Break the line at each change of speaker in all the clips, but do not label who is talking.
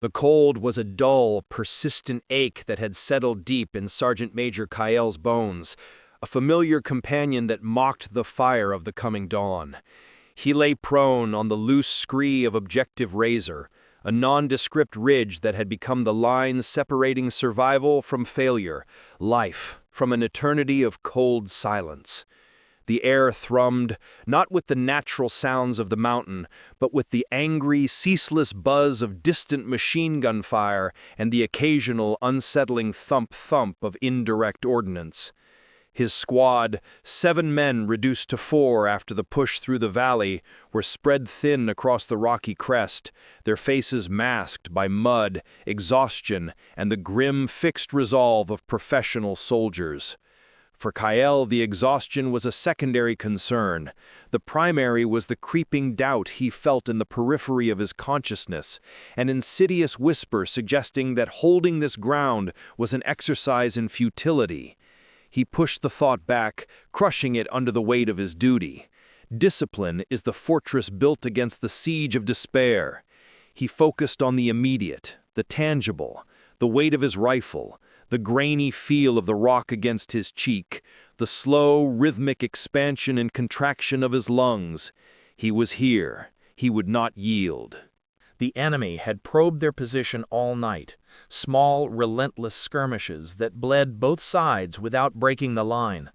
The cold was a dull, persistent ache that had settled deep in Sergeant Major Kael's bones, a familiar companion that mocked the fire of the coming dawn. He lay prone on the loose scree of objective razor, a nondescript ridge that had become the line separating survival from failure, life from an eternity of cold silence. The air thrummed, not with the natural sounds of the mountain, but with the angry, ceaseless buzz of distant machine gun fire and the occasional unsettling thump-thump of indirect ordnance. His squad, 7 men reduced to 4 after the push through the valley, were spread thin across the rocky crest, their faces masked by mud, exhaustion, and the grim, fixed resolve of professional soldiers. For Kael, the exhaustion was a secondary concern. The primary was the creeping doubt he felt in the periphery of his consciousness, an insidious whisper suggesting that holding this ground was an exercise in futility. He pushed the thought back, crushing it under the weight of his duty. Discipline is the fortress built against the siege of despair. He focused on the immediate, the tangible, the weight of his rifle, the grainy feel of the rock against his cheek, the slow, rhythmic expansion and contraction of his lungs. He was here. He would not yield. The enemy had probed their position all night, small, relentless skirmishes that bled both sides without breaking the line.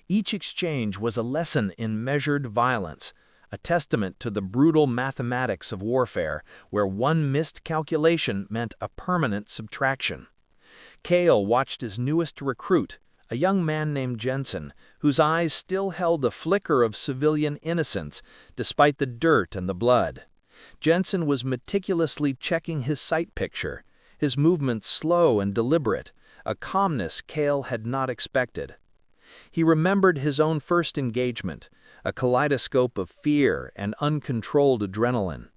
Each exchange was a lesson in measured violence, a testament to the brutal mathematics of warfare, where one missed calculation meant a permanent subtraction. Kael watched his newest recruit, a young man named Jensen, whose eyes still held a flicker of civilian innocence despite the dirt and the blood. Jensen was meticulously checking his sight picture, his movements slow and deliberate, a calmness Kael had not expected. He remembered his own first engagement, a kaleidoscope of fear and uncontrolled adrenaline.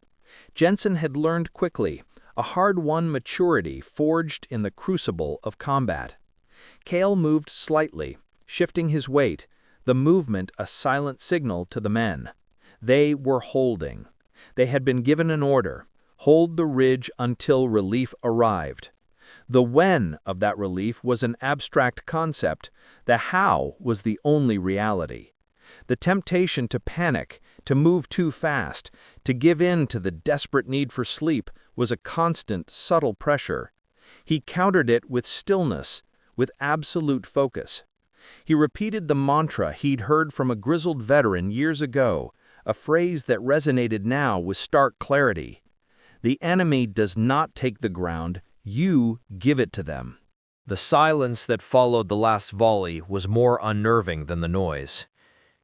Jensen had learned quickly, a hard-won maturity forged in the crucible of combat. Kael moved slightly, shifting his weight, the movement a silent signal to the men. They were holding. They had been given an order: hold the ridge until relief arrived. The when of that relief was an abstract concept. The how was the only reality. The temptation to panic, to move too fast, to give in to the desperate need for sleep was a constant, subtle pressure. He countered it with stillness, with absolute focus. He repeated the mantra he'd heard from a grizzled veteran years ago, a phrase that resonated now with stark clarity. The enemy does not take the ground, you give it to them. The silence that followed the last volley was more unnerving than the noise.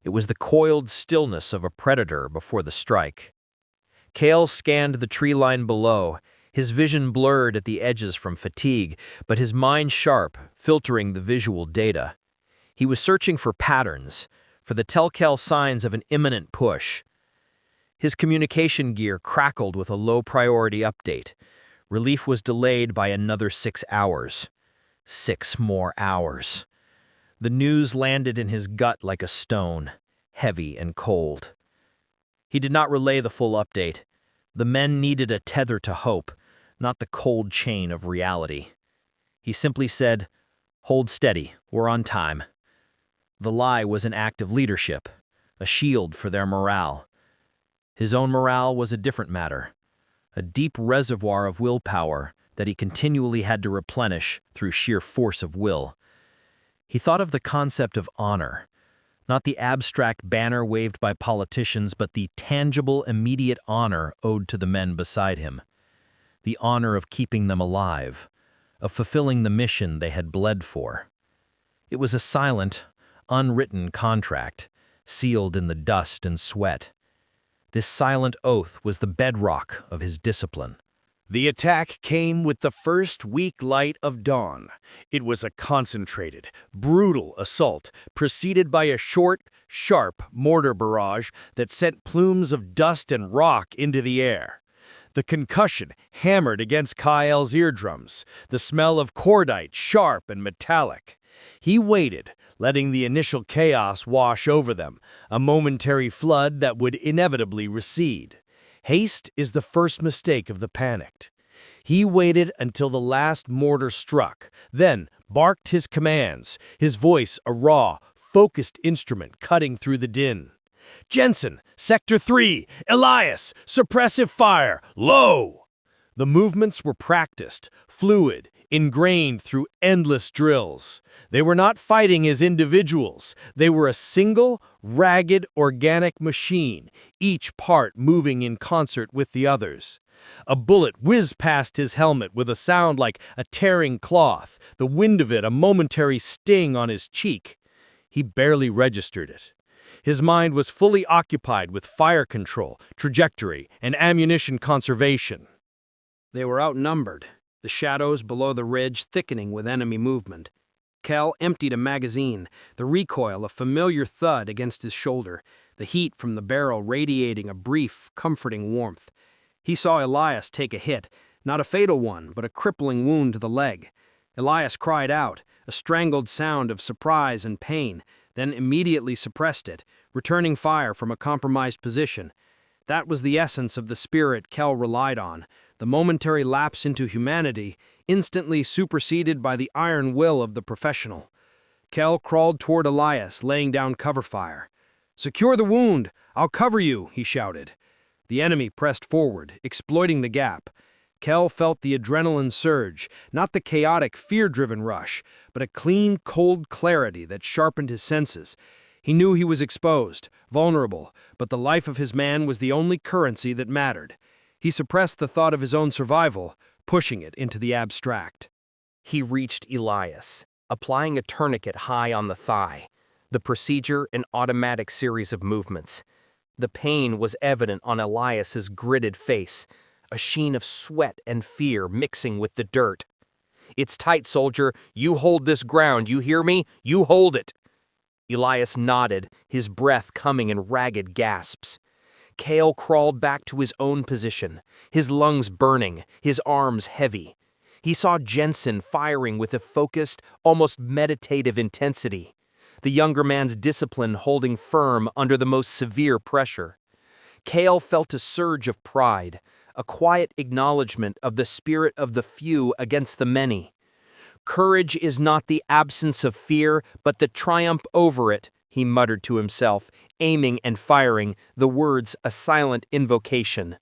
It was the coiled stillness of a predator before the strike. Kael scanned the tree line below, his vision blurred at the edges from fatigue, but his mind sharp, filtering the visual data. He was searching for patterns, for the telltale signs of an imminent push. His communication gear crackled with a low-priority update. Relief was delayed by another 6 hours. 6 more hours. The news landed in his gut like a stone, heavy and cold. He did not relay the full update. The men needed a tether to hope, not the cold chain of reality. He simply said, "Hold steady, we're on time." The lie was an act of leadership, a shield for their morale. His own morale was a different matter, a deep reservoir of willpower that he continually had to replenish through sheer force of will. He thought of the concept of honor, not the abstract banner waved by politicians, but the tangible, immediate honor owed to the men beside him. The honor of keeping them alive, of fulfilling the mission they had bled for. It was a silent, unwritten contract, sealed in the dust and sweat. This silent oath was the bedrock of his discipline.
The attack came with the first weak light of dawn. It was a concentrated, brutal assault, preceded by a short, sharp mortar barrage that sent plumes of dust and rock into the air. The concussion hammered against Kael's eardrums, the smell of cordite sharp and metallic. He waited, letting the initial chaos wash over them, a momentary flood that would inevitably recede. Haste is the first mistake of the panicked. He waited until the last mortar struck, then barked his commands, his voice a raw, focused instrument cutting through the din. "Jensen, Sector 3, Elias, suppressive fire, low!" The movements were practiced, fluid, ingrained through endless drills. They were not fighting as individuals. They were a single, ragged, organic machine, each part moving in concert with the others. A bullet whizzed past his helmet with a sound like a tearing cloth, the wind of it a momentary sting on his cheek. He barely registered it. His mind was fully occupied with fire control, trajectory, and ammunition conservation.
They were outnumbered, the shadows below the ridge thickening with enemy movement. Kael emptied a magazine, the recoil a familiar thud against his shoulder, the heat from the barrel radiating a brief, comforting warmth. He saw Elias take a hit, not a fatal one, but a crippling wound to the leg. Elias cried out, a strangled sound of surprise and pain, then immediately suppressed it, returning fire from a compromised position. That was the essence of the spirit Kael relied on, the momentary lapse into humanity, instantly superseded by the iron will of the professional. Kael crawled toward Elias, laying down cover fire. "Secure the wound! I'll cover you!" he shouted. The enemy pressed forward, exploiting the gap. Kael felt the adrenaline surge, not the chaotic, fear-driven rush, but a clean, cold clarity that sharpened his senses. He knew he was exposed, vulnerable, but the life of his man was the only currency that mattered. He suppressed the thought of his own survival, pushing it into the abstract.
He reached Elias, applying a tourniquet high on the thigh, the procedure an automatic series of movements. The pain was evident on Elias's gritted face, a sheen of sweat and fear mixing with the dirt. "It's tight, soldier. You hold this ground, you hear me? You hold it." Elias nodded, his breath coming in ragged gasps. Kael crawled back to his own position, his lungs burning, his arms heavy. He saw Jensen firing with a focused, almost meditative intensity, the younger man's discipline holding firm under the most severe pressure. Kael felt a surge of pride, a quiet acknowledgement of the spirit of the few against the many. "Courage is not the absence of fear, but the triumph over it," he muttered to himself, aiming and firing, the words a silent invocation.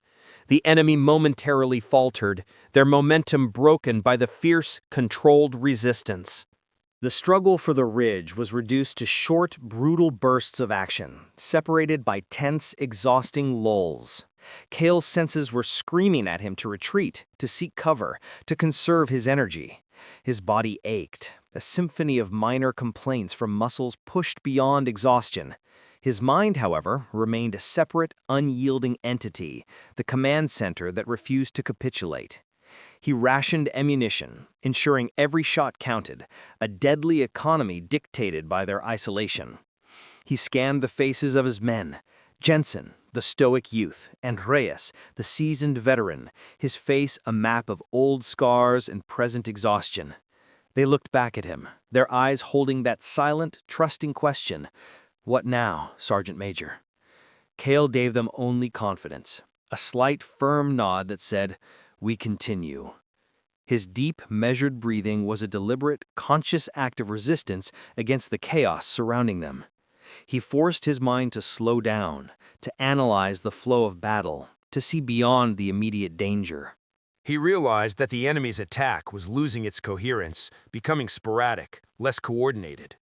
The enemy momentarily faltered, their momentum broken by the fierce, controlled resistance. The struggle for the ridge was reduced to short, brutal bursts of action, separated by tense, exhausting lulls. Kael's senses were screaming at him to retreat, to seek cover, to conserve his energy. His body ached, a symphony of minor complaints from muscles pushed beyond exhaustion. His mind, however, remained a separate, unyielding entity, the command center that refused to capitulate. He rationed ammunition, ensuring every shot counted, a deadly economy dictated by their isolation. He scanned the faces of his men, Jensen, the stoic youth, and Reyes, the seasoned veteran, his face a map of old scars and present exhaustion. They looked back at him, their eyes holding that silent, trusting question, "What now, Sergeant Major?" Kael gave them only confidence, a slight, firm nod that said, "We continue." His deep, measured breathing was a deliberate, conscious act of resistance against the chaos surrounding them. He forced his mind to slow down, to analyze the flow of battle, to see beyond the immediate danger.
He realized that the enemy's attack was losing its coherence, becoming sporadic, less coordinated.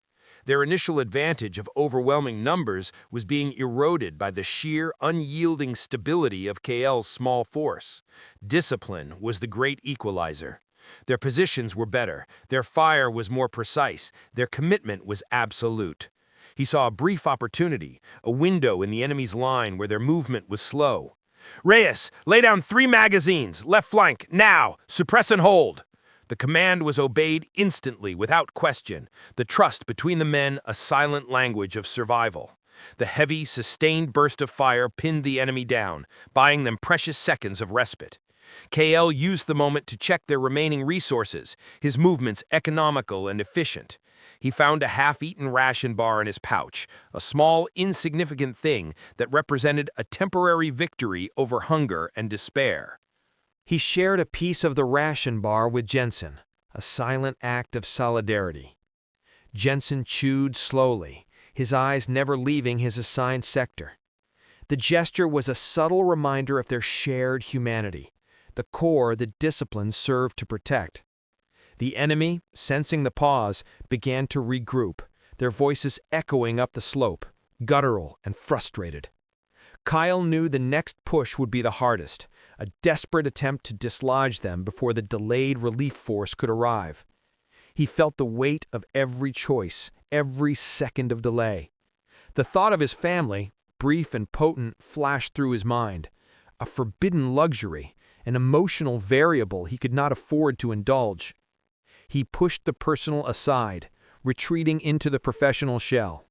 Their initial advantage of overwhelming numbers was being eroded by the sheer, unyielding stability of Kael's small force. Discipline was the great equalizer. Their positions were better, their fire was more precise, their commitment was absolute. He saw a brief opportunity, a window in the enemy's line where their movement was slow. "Reyes, lay down 3 magazines, left flank, now, suppress and hold." The command was obeyed instantly, without question, the trust between the men a silent language of survival. The heavy, sustained burst of fire pinned the enemy down, buying them precious seconds of respite. Kael used the moment to check their remaining resources, his movements economical and efficient. He found a half-eaten ration bar in his pouch, a small, insignificant thing that represented a temporary victory over hunger and despair. He shared a piece of the ration bar with Jensen, a silent act of solidarity. Jensen chewed slowly, his eyes never leaving his assigned sector. The gesture was a subtle reminder of their shared humanity, the core that discipline served to protect. The enemy, sensing the pause, began to regroup, their voices echoing up the slope, guttural and frustrated. Kael knew the next push would be the hardest, a desperate attempt to dislodge them before the delayed relief force could arrive. He felt the weight of every choice, every second of delay. The thought of his family, brief and potent, flashed through his mind. A forbidden luxury, an emotional variable he could not afford to indulge. He pushed the personal aside, retreating into the professional shell.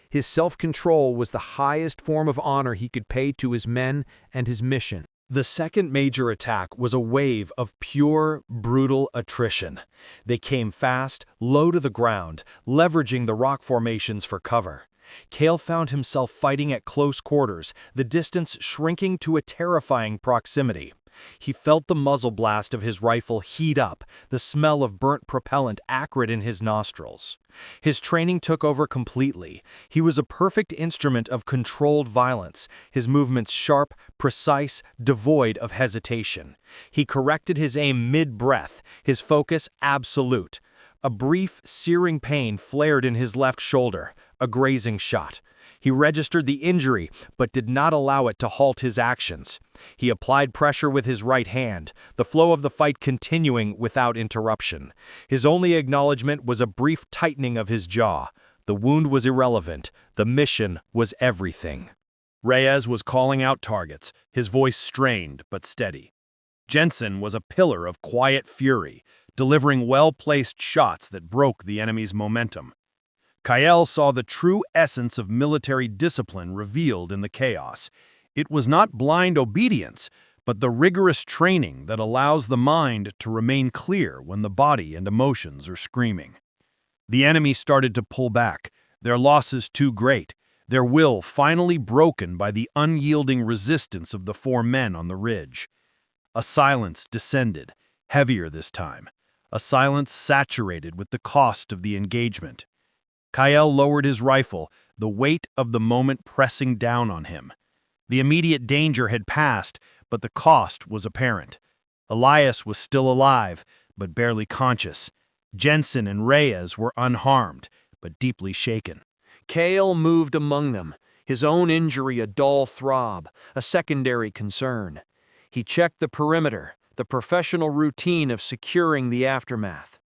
His self-control was the highest form of honor he could pay to his men and his mission.
The second major attack was a wave of pure, brutal attrition. They came fast, low to the ground, leveraging the rock formations for cover. Kael found himself fighting at close quarters, the distance shrinking to a terrifying proximity. He felt the muzzle blast of his rifle heat up, the smell of burnt propellant acrid in his nostrils. His training took over completely. He was a perfect instrument of controlled violence, his movements sharp, precise, devoid of hesitation. He corrected his aim mid-breath, his focus absolute. A brief, searing pain flared in his left shoulder, a grazing shot. He registered the injury, but did not allow it to halt his actions. He applied pressure with his right hand, the flow of the fight continuing without interruption. His only acknowledgement was a brief tightening of his jaw. The wound was irrelevant. The mission was everything.
Reyes was calling out targets, his voice strained but steady. Jensen was a pillar of quiet fury, delivering well-placed shots that broke the enemy's momentum. Kael saw the true essence of military discipline revealed in the chaos. It was not blind obedience, but the rigorous training that allows the mind to remain clear when the body and emotions are screaming. The enemy started to pull back, their losses too great, their will finally broken by the unyielding resistance of the 4 men on the ridge. A silence descended, heavier this time, a silence saturated with the cost of the engagement. Kael lowered his rifle, the weight of the moment pressing down on him. The immediate danger had passed, but the cost was apparent. Elias was still alive, but barely conscious. Jensen and Reyes were unharmed, but deeply shaken.
Kael moved among them, his own injury a dull throb, a secondary concern. He checked the perimeter, the professional routine of securing the aftermath.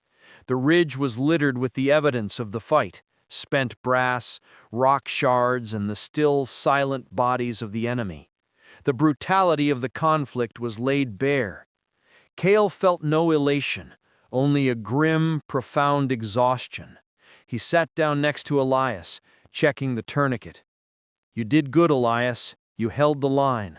The ridge was littered with the evidence of the fight, spent brass, rock shards, and the still, silent bodies of the enemy. The brutality of the conflict was laid bare. Kael felt no elation, only a grim, profound exhaustion. He sat down next to Elias, checking the tourniquet. "You did good, Elias. You held the line."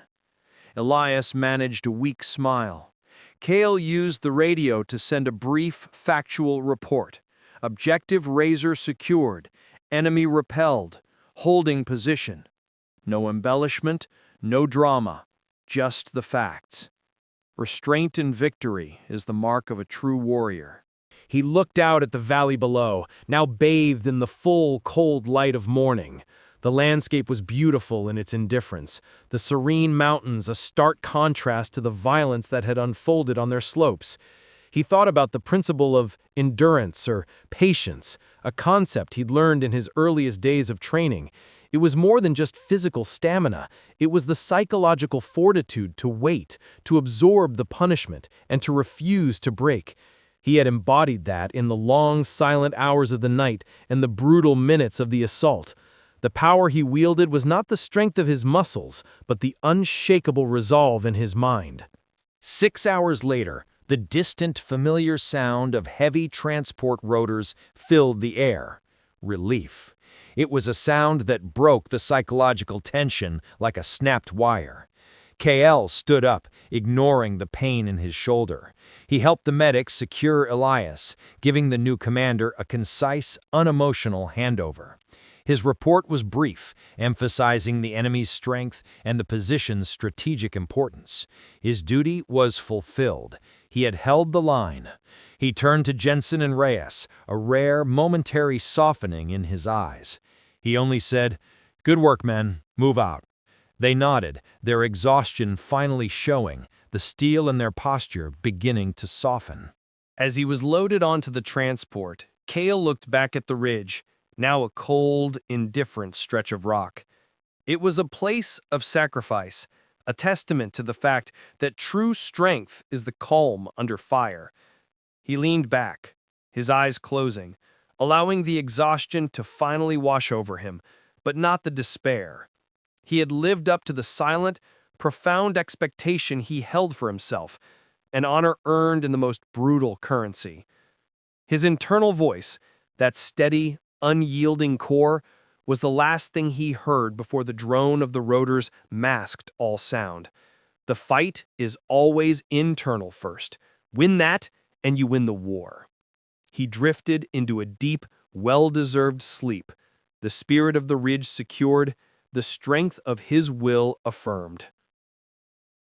Elias managed a weak smile. Kael used the radio to send a brief, factual report. Objective razor secured, enemy repelled, holding position. No embellishment, no drama, just the facts. Restraint in victory is the mark of a true warrior. He looked out at the valley below, now bathed in the full, cold light of morning. The landscape was beautiful in its indifference, the serene mountains a stark contrast to the violence that had unfolded on their slopes. He thought about the principle of endurance or patience, a concept he'd learned in his earliest days of training. It was more than just physical stamina. It was the psychological fortitude to wait, to absorb the punishment, and to refuse to break. He had embodied that in the long, silent hours of the night and the brutal minutes of the assault. The power he wielded was not the strength of his muscles, but the unshakable resolve in his mind. 6 hours later, the distant, familiar sound of heavy transport rotors filled the air. Relief. It was a sound that broke the psychological tension like a snapped wire. Kael stood up, ignoring the pain in his shoulder. He helped the medics secure Elias, giving the new commander a concise, unemotional handover.
His report was brief, emphasizing the enemy's strength and the position's strategic importance. His duty was fulfilled. He had held the line. He turned to Jensen and Reyes, a rare, momentary softening in his eyes. He only said, "Good work, men. Move out." They nodded, their exhaustion finally showing, the steel in their posture beginning to soften.
As he was loaded onto the transport, Kael looked back at the ridge, now a cold, indifferent stretch of rock. It was a place of sacrifice, a testament to the fact that true strength is the calm under fire. He leaned back, his eyes closing, allowing the exhaustion to finally wash over him, but not the despair. He had lived up to the silent, profound expectation he held for himself, an honor earned in the most brutal currency. His internal voice, that steady, unyielding core, was the last thing he heard before the drone of the rotors masked all sound. The fight is always internal first. Win that, and you win the war. He drifted into a deep, well-deserved sleep, the spirit of the ridge secured, the strength of his will affirmed.